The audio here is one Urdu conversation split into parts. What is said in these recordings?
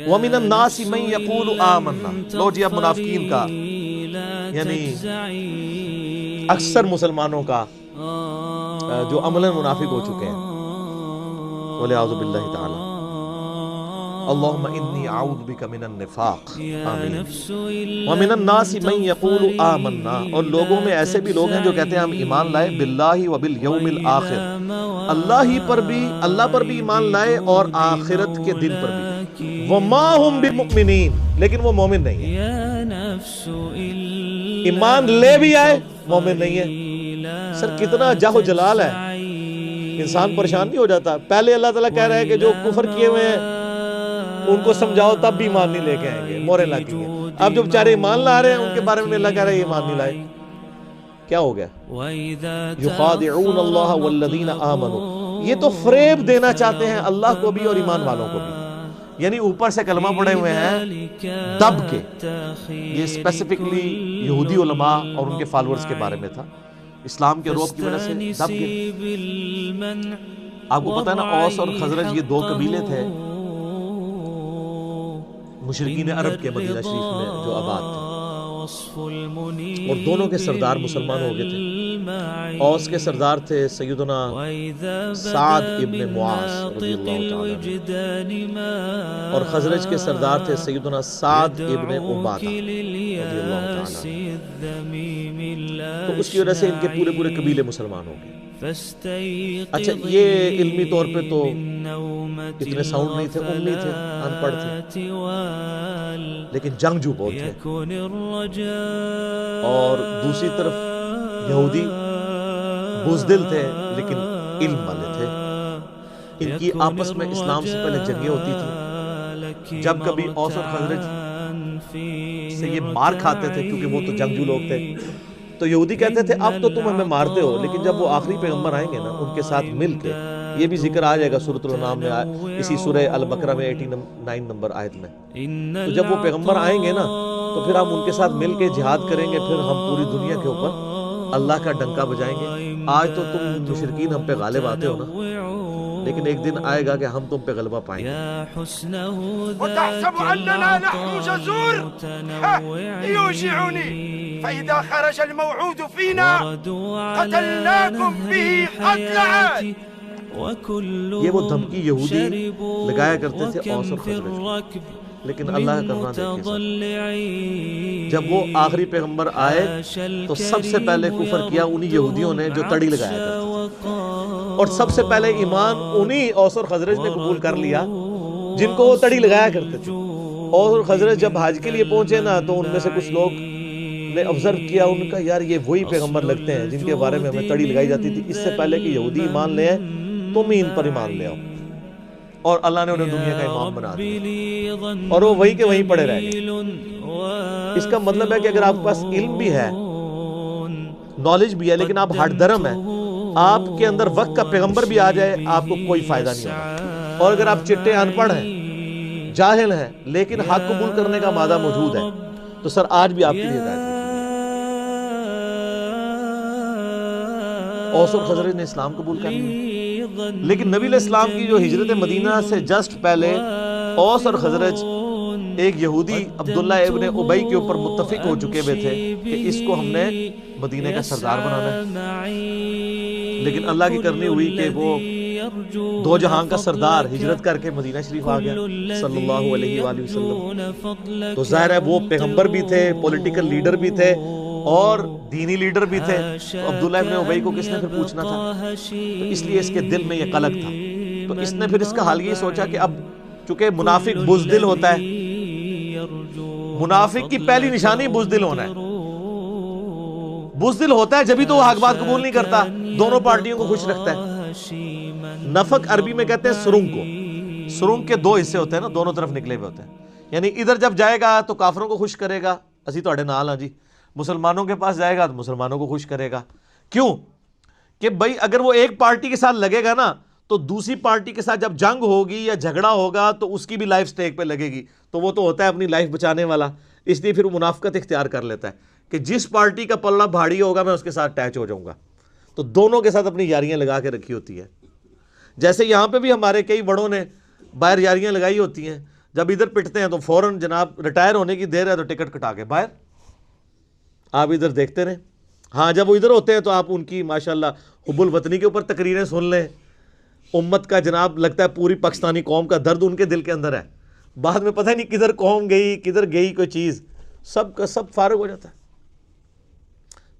وَمِنَ النَّاسِ مَن يَقُولُ آمَنَّا. لو جی اب منافقین کا یعنی اکثر مسلمانوں کا جو عملاً منافق ہو چکے ہیں، وَلِعَوْذُ بِاللَّهِ تعالی. اللہم انی اعوذ بک من النفاق. آمین. وَمِنَ النَّاسِ مَن يَقُولُ آمَنَّا. اور لوگوں میں ایسے بھی لوگ ہیں جو کہتے ہیں ہم ایمان لائے باللہ وبالیوم الآخر، اللہ پر بھی ایمان لائے اور آخرت کے دن پر بھی. وَمَا هُم بِمُؤْمِنِينَ. لیکن وہ مومن نہیں ہے. ایمان لے بھی آئے مومن نہیں ہے. سر کتنا جاہ و جلال ہے. انسان پریشان نہیں ہو جاتا؟ پہلے اللہ تعالیٰ کہہ رہا ہے کہ جو کفر کیے ہوئے ہیں ان کو سمجھاؤ تب بھی ایمان نہیں لے کے آئیں گے، مورے لگیں گے. اب جو بیچارے ایمان لا رہے ہیں ان کے بارے میں اللہ کہہ رہا ہے یہ ایمان نہیں لائے. کیا ہو گیا؟ یخادعون اللہ والذین آمنوا. یہ تو فریب دینا چاہتے ہیں اللہ کو بھی اور ایمان والوں کو بھی. یعنی اوپر سے کلمہ پڑھے ہوئے ہیں دب کے. یہ اسپیسیفکلی یہودی علماء اور ان کے فالورز کے بارے میں تھا. اسلام کے روب کی وجہ سے دب کے. آپ کو پتہ ہے نا اوس اور خزرج یہ دو قبیلے تھے مشرکین عرب کے مدینہ شریف میں جو آباد تھے، اور دونوں کے سردار مسلمان ہو گئے تھے. اوس کے سردار تھے سیدنا سعد ابن معاذ رضی اللہ تعالی عنہ، اور خزرج کے سردار تھے سیدنا سعد ابن عبادہ رضی اللہ تعالی عنہ. تو اس کی وجہ سے ان کے پورے قبیلے مسلمان ہو گئے. اچھا یہ علمی طور پہ تو اتنے ساؤنڈ نہیں تھے، امی تھے، ان پڑھ تھے، لیکن جنگجو بہت تھے. اور دوسری طرف یہودی بزدل تھے لیکن علم والے تھے. ان کی آپس میں اسلام سے پہلے جنگیں ہوتی تھیں. جب کبھی اوس اور خزرج سے یہ مار کھاتے تھے کیونکہ وہ تو جنگجو لوگ تھے، تو یہودی کہتے تھے اب تو تم ہمیں مارتے ہو، لیکن جب وہ آخری پیغمبر آئیں گے نا ان کے ساتھ مل کے، یہ بھی ذکر آ جائے گا سورۃ الانعام میں، اسی سورہ البقرہ میں 89 نمبر آیت میں. تو جب وہ پیغمبر آئیں گے نا تو پھر ہم ان کے ساتھ مل کے جہاد کریں گے، پھر ہم پوری دنیا کے اوپر اللہ کا ڈنکا بجائیں گے. آج تو تم مشرکین ہم پہ غالب آتے ہو نا، لیکن ایک دن آئے گا کہ ہم تم پہ غلبہ پائیں گے. وتحسب أننا نحن جزور يوجعني فإذا خرج الموعود فينا قتلناكم به قتل عاد. یہ وہ دھمکی یہودی لگایا کرتے تھے اوس اور خزرج، لیکن اللہ کا کرنا دیکھیں. جب وہ آخری پیغمبر آئے تو سب سے پہلے کفر کیا انہی یہودیوں نے جو تڑی لگایا کرتے تھے، اور سب سے پہلے ایمان انہی اوس اور خزرج نے قبول کر لیا جن کو وہ تڑی لگایا کرتے تھے. اوس اور خزرج جب حج کے لیے پہنچے نا تو ان میں سے کچھ لوگ نے آبزرو کیا، ان کا یار یہ وہی پیغمبر لگتے ہیں جن کے بارے میں ہمیں تڑی لگائی جاتی تھی. اس سے پہلے کہ یہودی ایمان لے آئے تم ہی ان پر ایمان لے آؤ. اور اللہ نے انہیں دنیا کا امام بنا دیا اور وہ وہی کے وہیں پڑے رہ گئے. اس کا مطلب ہے کہ اگر آپ کے پاس علم بھی ہے، نالج بھی ہے، لیکن آپ ہٹ درم ہیں، آپ کے اندر وقت کا پیغمبر بھی آ جائے آپ کو کوئی فائدہ نہیں ہوگا. اور اگر آپ چٹے ان پڑھ ہیں، جاہل ہیں، لیکن حق قبول کرنے کا مادہ موجود ہے، تو سر آج بھی آپ کے لیے ہدایت ہے. اوس اور خزرج نے اسلام قبول کر لیا، لیکن نبی علیہ السلام کی جو ہجرت مدینہ سے جسٹ پہلے اوس اور خزرج ایک یہودی عبداللہ ابن ابی کے اوپر متفق ہو چکے ہوئے تھے کہ اس کو ہم نے مدینہ کا سردار بنانا ہے. لیکن اللہ کی کرنی ہوئی کہ وہ دو جہاں کا سردار ہجرت کر کے مدینہ شریف آ گیا صلی اللہ علیہ وآلہ وسلم. تو ظاہر ہے وہ پیغمبر بھی تھے، پولیٹیکل لیڈر بھی تھے اور دینی لیڈر بھی تھے. تو عبداللہ ابن ابی کو کس نے پھر پوچھنا تھا؟ تو اس لیے اس کے دل میں یہ قلق تھا. تو اس نے پھر اس کا حال یہ سوچا کہ اب چونکہ منافق بزدل ہوتا ہے، منافق کی پہلی نشانی بزدل ہونا ہے. بزدل ہوتا ہے جبھی تو وہ حق بات قبول نہیں کرتا، دونوں پارٹیوں کو خوش رکھتا ہے. نفق عربی میں کہتے ہیں سرنگ کو. سرنگ کے دو حصے ہوتے ہیں نا، دونوں طرف نکلے ہوئے ہوتے ہیں. یعنی ادھر جب جائے گا تو کافروں کو خوش کرے گا، اسی تواڈے نال ہاں جی. مسلمانوں کے پاس جائے گا تو مسلمانوں کو خوش کرے گا. کیوں کہ بھائی اگر وہ ایک پارٹی کے ساتھ لگے گا نا تو دوسری پارٹی کے ساتھ جب جنگ ہوگی یا جھگڑا ہوگا تو اس کی بھی لائف سٹیک پہ لگے گی. تو وہ تو ہوتا ہے اپنی لائف بچانے والا، اس لیے پھر وہ منافقت اختیار کر لیتا ہے کہ جس پارٹی کا پلڑا بھاری ہوگا میں اس کے ساتھ اٹیچ ہو جاؤں گا. تو دونوں کے ساتھ اپنی یاریاں لگا کے رکھی ہوتی ہے. جیسے یہاں پہ بھی ہمارے کئی بڑوں نے باہر یاریاں لگائی ہوتی ہیں، جب ادھر پٹتے ہیں تو فوراً جناب ریٹائر ہونے کی دیر ہے تو ٹکٹ کٹا کے باہر، آپ ادھر دیکھتے رہیں۔ ہاں جب وہ ادھر ہوتے ہیں تو آپ ان کی ماشاءاللہ حب الوطنی کے اوپر تقریریں سن لیں، امت کا جناب لگتا ہے پوری پاکستانی قوم کا درد ان کے دل کے اندر ہے، بعد میں پتہ نہیں کدھر قوم گئی کدھر گئی کوئی چیز، سب کا سب فارغ ہو جاتا ہے۔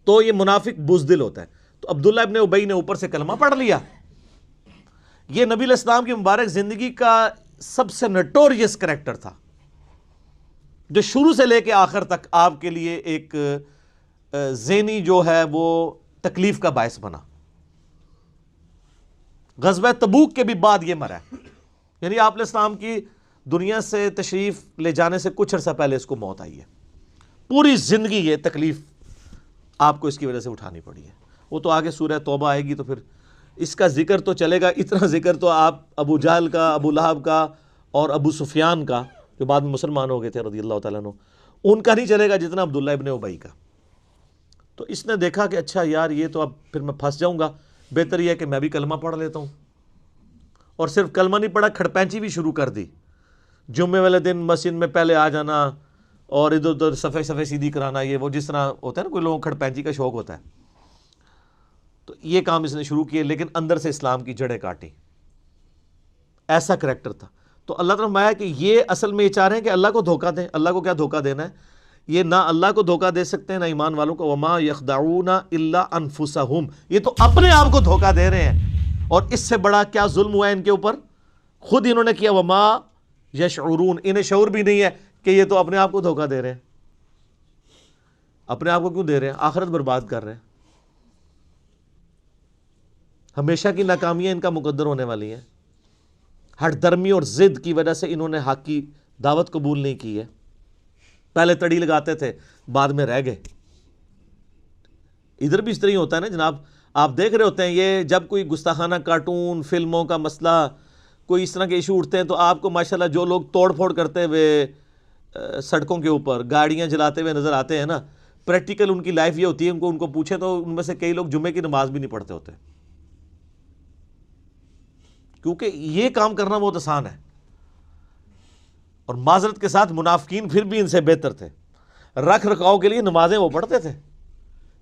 تو یہ منافق بزدل ہوتا ہے۔ تو عبداللہ ابن ابی نے اوپر سے کلمہ پڑھ لیا، یہ نبی علیہ السلام کی مبارک زندگی کا سب سے نٹوریس کریکٹر تھا، جو شروع سے لے کے آخر تک آپ کے لیے ایک ذہنی جو ہے وہ تکلیف کا باعث بنا۔ غزوہ تبوک کے بھی بعد یہ مرا ہے، یعنی آپ علیہ السلام کی دنیا سے تشریف لے جانے سے کچھ عرصہ پہلے اس کو موت آئی ہے، پوری زندگی یہ تکلیف آپ کو اس کی وجہ سے اٹھانی پڑی ہے۔ وہ تو آگے سورہ توبہ آئے گی تو پھر اس کا ذکر تو چلے گا، اتنا ذکر تو آپ ابو جہل کا، ابو لہب کا اور ابو سفیان کا جو بعد میں مسلمان ہو گئے تھے رضی اللہ تعالیٰ عنہ، ان کا نہیں چلے گا جتنا عبداللہ ابن ابی کا۔ تو اس نے دیکھا کہ اچھا یار یہ تو اب پھر میں پھنس جاؤں گا، بہتر یہ ہے کہ میں بھی کلمہ پڑھ لیتا ہوں۔ اور صرف کلمہ نہیں پڑھا، کھڑپینچی بھی شروع کر دی، جمعے والے دن مسجد میں پہلے آ جانا اور ادھر ادھر صفحے سیدھی کرانا، یہ وہ جس طرح ہوتا ہے نا کوئی لوگوں کو کھڑپینچی کا شوق ہوتا ہے، تو یہ کام اس نے شروع کیے، لیکن اندر سے اسلام کی جڑیں کاٹی، ایسا کریکٹر تھا۔ تو اللہ تعالیٰ نے فرمایا کہ یہ اصل میں یہ چاہ رہے ہیں کہ اللہ کو دھوکہ دیں۔ اللہ کو کیا دھوکہ دینا ہے؟ یہ نہ اللہ کو دھوکہ دے سکتے ہیں نہ ایمان والوں کو۔ وما یخدعون الا انفسہم، یہ تو اپنے آپ کو دھوکہ دے رہے ہیں، اور اس سے بڑا کیا ظلم ہوا ہے ان کے اوپر، خود انہوں نے کیا۔ وما یشعرون، انہیں شعور بھی نہیں ہے کہ یہ تو اپنے آپ کو دھوکہ دے رہے ہیں۔ اپنے آپ کو کیوں دے رہے ہیں؟ آخرت برباد کر رہے ہیں، ہمیشہ کی ناکامیاں ان کا مقدر ہونے والی ہیں۔ ہٹ درمی اور ضد کی وجہ سے انہوں نے حق کی دعوت قبول نہیں کی ہے، پہلے تڑی لگاتے تھے بعد میں رہ گئے۔ ادھر بھی اس طرح ہی ہوتا ہے نا جناب، آپ دیکھ رہے ہوتے ہیں یہ جب کوئی گستاخانہ کارٹون فلموں کا مسئلہ کوئی اس طرح کے ایشو اٹھتے ہیں تو آپ کو ماشاءاللہ جو لوگ توڑ پھوڑ کرتے ہوئے سڑکوں کے اوپر گاڑیاں جلاتے ہوئے نظر آتے ہیں نا، پریکٹیکل ان کی لائف یہ ہوتی ہے، ان کو پوچھیں تو ان میں سے کئی لوگ جمعے کی نماز بھی نہیں پڑھتے ہوتے، کیونکہ یہ کام کرنا بہت آسان ہے۔ اور معذرت کے ساتھ منافقین پھر بھی ان سے بہتر تھے، رکھ رکھاؤ کے لیے نمازیں وہ پڑھتے تھے۔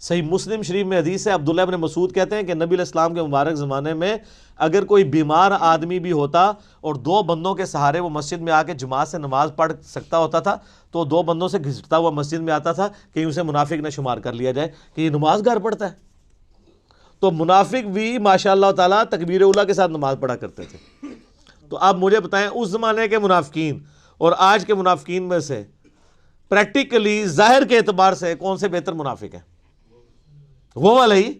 صحیح مسلم شریف میں حدیث ہے، عبداللہ ابن مسعود کہتے ہیں کہ نبی علیہ السلام کے مبارک زمانے میں اگر کوئی بیمار آدمی بھی ہوتا اور دو بندوں کے سہارے وہ مسجد میں آ کے جماعت سے نماز پڑھ سکتا ہوتا تھا تو دو بندوں سے گھسٹتا ہوا مسجد میں آتا تھا کہ اسے منافق نہ شمار کر لیا جائے کہ یہ نماز گھر پڑھتا ہے۔ تو منافق بھی ماشاء اللہ تعالیٰ تکبیر اولیٰ کے ساتھ نماز پڑھا کرتے تھے۔ تو آپ مجھے بتائیں اس زمانے کے منافقین اور آج کے منافقین میں سے پریکٹیکلی ظاہر کے اعتبار سے کون سے بہتر منافق ہیں؟ وہ والا ہی